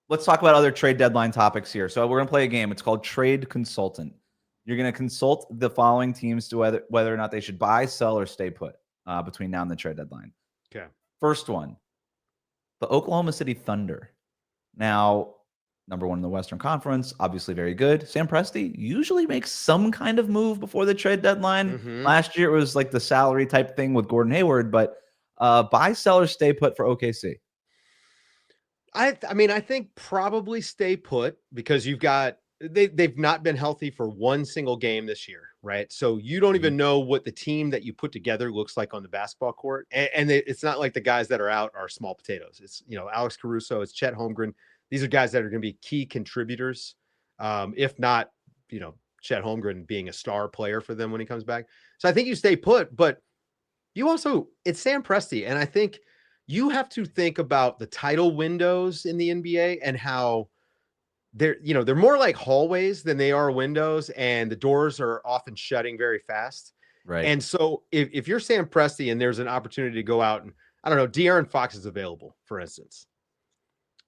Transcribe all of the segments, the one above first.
let's talk about other trade deadline topics here. So we're going to play a game. It's called Trade Consultant. You're going to consult the following teams to whether or not they should buy, sell, or stay put between now and the trade deadline. Okay. First one, the Oklahoma City Thunder. Now, number one in the Western Conference, obviously very good. Sam Presti usually makes some kind of move before the trade deadline. Last year it was like the salary type thing with Gordon Hayward, but buy, sell, or stay put for OKC. I mean, I think probably stay put because you've got they've not been healthy for one single game this year, right? So you don't even know what the team that you put together looks like on the basketball court, and it's not like the guys that are out are small potatoes. It's Alex Caruso, it's Chet Holmgren. These are guys that are going to be key contributors, if not Chet Holmgren being a star player for them when he comes back. So I think you stay put, but you also it's Sam Presti, and I think you have to think about the title windows in the NBA and how they're more like hallways than they are windows, and the doors are often shutting very fast. Right. And so if you're Sam Presti and there's an opportunity to go out and, I don't know, De'Aaron Fox is available, for instance.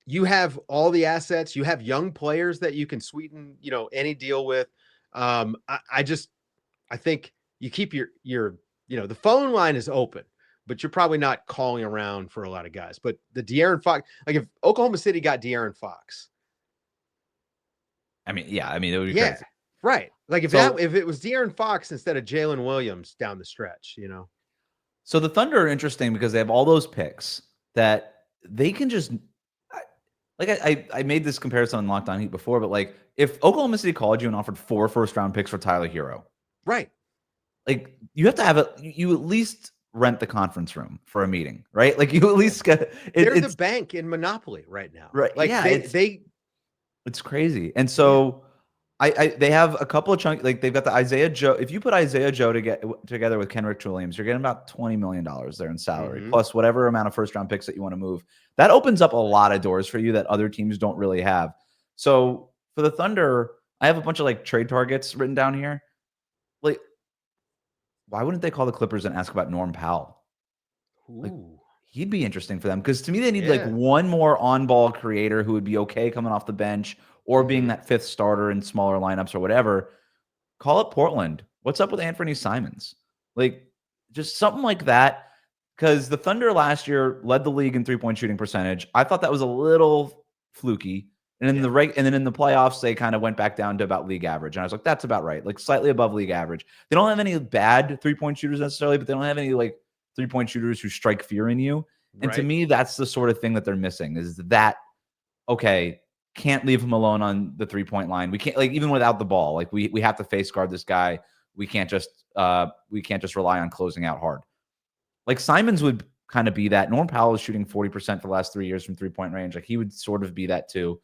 You have all the assets, you have young players that you can sweeten, any deal with. I think you keep your the phone line is open, but you're probably not calling around for a lot of guys. But the De'Aaron Fox, like if Oklahoma City got De'Aaron Fox, it would be crazy. Right. Like if it was De'Aaron Fox instead of Jalen Williams down the stretch, So the Thunder are interesting because they have all those picks that they can just I made this comparison on Locked On Heat before, but like if Oklahoma City called you and offered 4 first-round picks for Tyler Hero, right? Like you have to have you at least rent the conference room for a meeting, right? Like you at least get they're the bank in Monopoly right now, right? Like it's crazy, and so they have a couple of chunks. Like they've got the Isaiah Joe. If you put Isaiah Joe together with Kenrich Williams, you're getting about $20 million there in salary, plus whatever amount of first-round picks that you want to move. That opens up a lot of doors for you that other teams don't really have. So for the Thunder, I have a bunch of like trade targets written down here. Like, why wouldn't they call the Clippers and ask about Norm Powell? Like, he'd be interesting for them because to me they need like one more on-ball creator who would be okay coming off the bench or being that fifth starter in smaller lineups or whatever. Call it Portland. What's up with Anthony Simons? Like just something like that. Because the Thunder last year led the league in three-point shooting percentage. I thought that was a little fluky. And in then in the playoffs, they kind of went back down to about league average. And I was like, that's about right. Like slightly above league average. They don't have any bad three-point shooters necessarily, but they don't have any like three-point shooters who strike fear in you. And to me, that's the sort of thing that they're missing is that, okay, can't leave him alone on the three-point line. We can't, like, even without the ball, like we have to face guard this guy. We can't just rely on closing out hard. Like Simons would kind of be that. Norm Powell is shooting 40% for the last 3 years from three-point range. Like he would sort of be that too.